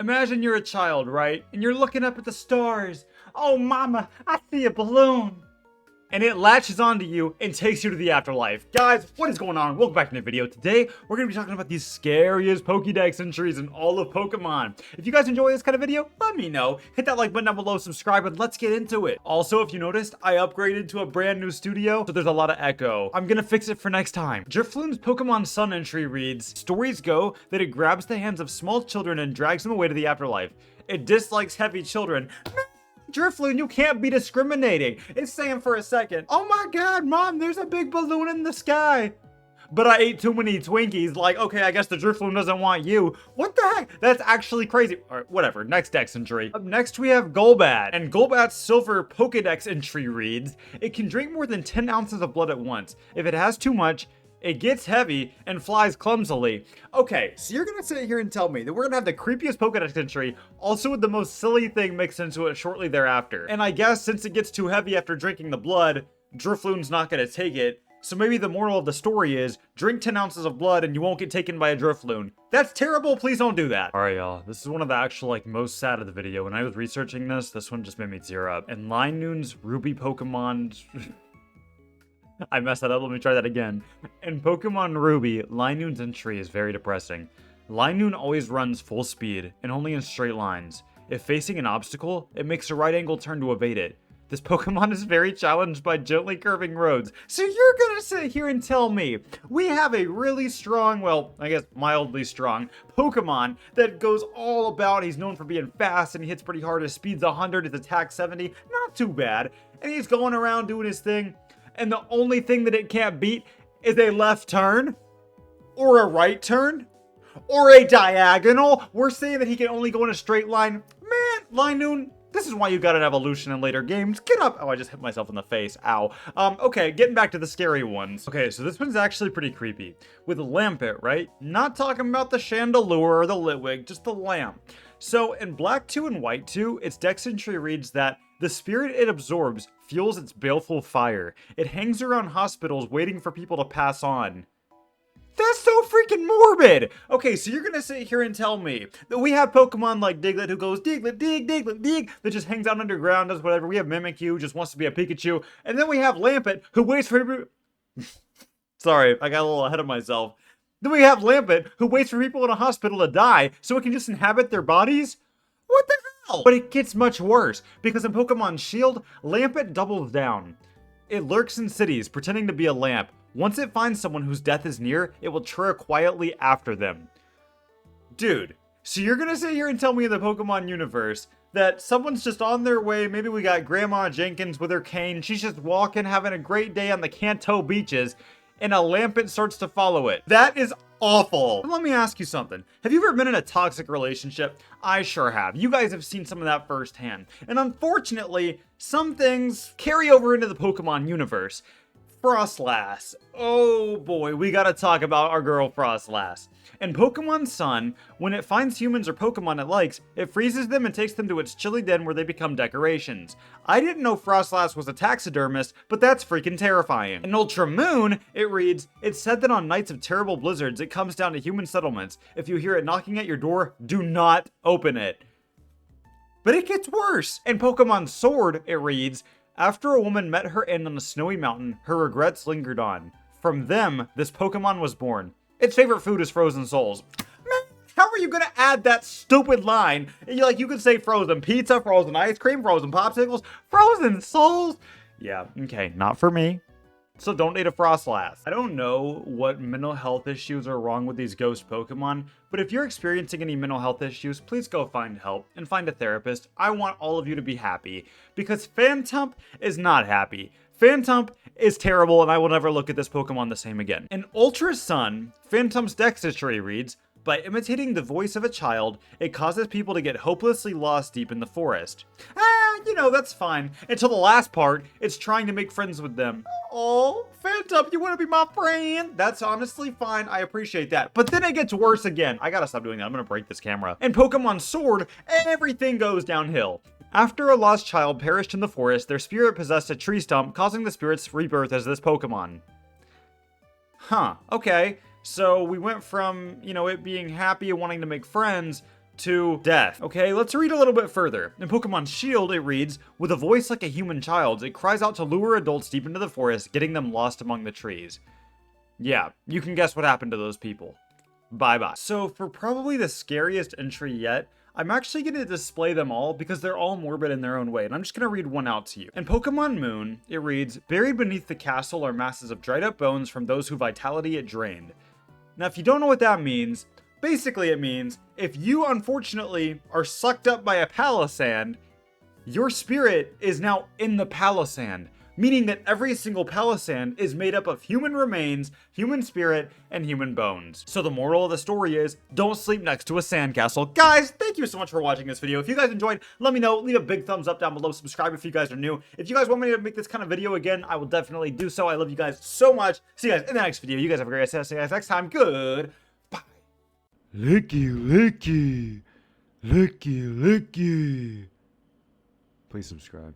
Imagine you're a child, right? And you're looking up at the stars. Oh, mama, I see a balloon. And it latches onto you and takes you to the afterlife. Guys, what is going on? Welcome back to the video. Today, we're going to be talking about the scariest Pokedex entries in all of Pokemon. If you guys enjoy this kind of video, let me know. Hit that like button down below, subscribe, and let's get into it. Also, if you noticed, I upgraded to a brand new studio, so there's a lot of echo. I'm going to fix it for next time. Drifloon's Pokemon Sun entry reads, stories go that it grabs the hands of small children and drags them away to the afterlife. It dislikes heavy children. Drifloon, you can't be discriminating. It's saying for a second, oh my god, mom, there's a big balloon in the sky. But I ate too many Twinkies. Like, okay, I guess the Drifloon doesn't want you. What the heck? That's actually crazy. All right, whatever. Next Dex entry. Up next, we have Golbat. And Golbat's Silver Pokedex entry reads, it can drink more than 10 ounces of blood at once. If it has too much, it gets heavy and flies clumsily. Okay, so you're gonna sit here and tell me that we're gonna have the creepiest Pokedex entry, also with the most silly thing mixed into it shortly thereafter. And I guess since it gets too heavy after drinking the blood, Drifloon's not gonna take it. So maybe the moral of the story is, drink 10 ounces of blood and you won't get taken by a Drifloon. That's terrible, please don't do that. Alright y'all, this is one of the actual most sad of the video. When I was researching this one just made me tear up. And Linoon's Ruby Pokemon... I messed that up, let me try that again. In Pokemon Ruby, Linoon's entry is very depressing. Linoon always runs full speed, and only in straight lines. If facing an obstacle, it makes a right angle turn to evade it. This Pokemon is very challenged by gently curving roads. So you're gonna sit here and tell me we have a really strong, well, I guess mildly strong, Pokemon that goes all about, he's known for being fast and he hits pretty hard, his speed's 100, his attack 70, not too bad. And he's going around doing his thing. And the only thing that it can't beat is a left turn, or a right turn, or a diagonal. We're saying that he can only go in a straight line. Man, Linoon, this is why you got an evolution in later games. Get up. Oh, I just hit myself in the face. Ow. Okay, getting back to the scary ones. Okay, so this one's actually pretty creepy. With Lampet, right? Not talking about the Chandelure or the Litwig, just the lamp. So in Black 2 and White 2, its Dex entry reads that the spirit it absorbs fuels its baleful fire. It hangs around hospitals waiting for people to pass on. That's so freaking morbid! Okay, so you're gonna sit here and tell me that we have Pokemon like Diglett who goes Diglett, dig, Diglett, dig, that just hangs out underground, does whatever. We have Mimikyu who just wants to be a Pikachu. And then we have Lampet who waits for... Sorry, I got a little ahead of myself. Then we have Lampet who waits for people in a hospital to die so it can just inhabit their bodies? What the hell? But it gets much worse, because in Pokemon Shield, Lampet doubles down. It lurks in cities, pretending to be a lamp. Once it finds someone whose death is near, it will chirr quietly after them. Dude, so you're gonna sit here and tell me in the Pokemon universe that someone's just on their way, maybe we got Grandma Jenkins with her cane, she's just walking, having a great day on the Kanto beaches, and a Lampet starts to follow it. That is awful. Let me ask you something. Have you ever been in a toxic relationship? I sure have. You guys have seen some of that firsthand. And unfortunately, some things carry over into the Pokemon universe. Frostlass. Oh boy, we gotta talk about our girl Frostlass. In Pokemon Sun, when it finds humans or Pokemon it likes, it freezes them and takes them to its chilly den where they become decorations. I didn't know Frostlass was a taxidermist, but that's freaking terrifying. In Ultra Moon, it reads, it's said that on nights of terrible blizzards, it comes down to human settlements. If you hear it knocking at your door, do not open it. But it gets worse. In Pokemon Sword, it reads, after a woman met her end on a snowy mountain, her regrets lingered on. From them, this Pokemon was born. Its favorite food is frozen souls. Man, how are you gonna add that stupid line? You could say frozen pizza, frozen ice cream, frozen popsicles, frozen souls. Yeah, okay, not for me. So don't date a Frostlass. I don't know what mental health issues are wrong with these ghost Pokemon, but if you're experiencing any mental health issues, please go find help and find a therapist. I want all of you to be happy, because Phantump is not happy. Phantump is terrible, and I will never look at this Pokemon the same again. In Ultra Sun, Phantump's Dex entry reads, by imitating the voice of a child, it causes people to get hopelessly lost deep in the forest. That's fine. Until the last part, it's trying to make friends with them. Oh, Phantump, you want to be my friend? That's honestly fine. I appreciate that. But then it gets worse again. I gotta stop doing that. I'm gonna break this camera. In Pokemon Sword, everything goes downhill. After a lost child perished in the forest, their spirit possessed a tree stump, causing the spirit's rebirth as this Pokemon. Huh, okay. So we went from, it being happy and wanting to make friends to death. Okay, let's read a little bit further. In Pokemon Shield, it reads, with a voice like a human child's, it cries out to lure adults deep into the forest, getting them lost among the trees. Yeah, you can guess what happened to those people. Bye-bye. So for probably the scariest entry yet, I'm actually going to display them all because they're all morbid in their own way, and I'm just going to read one out to you. In Pokemon Moon, it reads, buried beneath the castle are masses of dried up bones from those whose vitality it drained. Now, if you don't know what that means, basically it means if you unfortunately are sucked up by a Palisand, your spirit is now in the Palisand, meaning that every single Palisand is made up of human remains, human spirit, and human bones. So the moral of the story is, don't sleep next to a sandcastle. Guys, thank you so much for watching this video. If you guys enjoyed, let me know. Leave a big thumbs up down below. Subscribe if you guys are new. If you guys want me to make this kind of video again, I will definitely do so. I love you guys so much. See you guys in the next video. You guys have a great day. See you guys next time. Good. Bye. Licky, licky. Licky, licky. Please subscribe.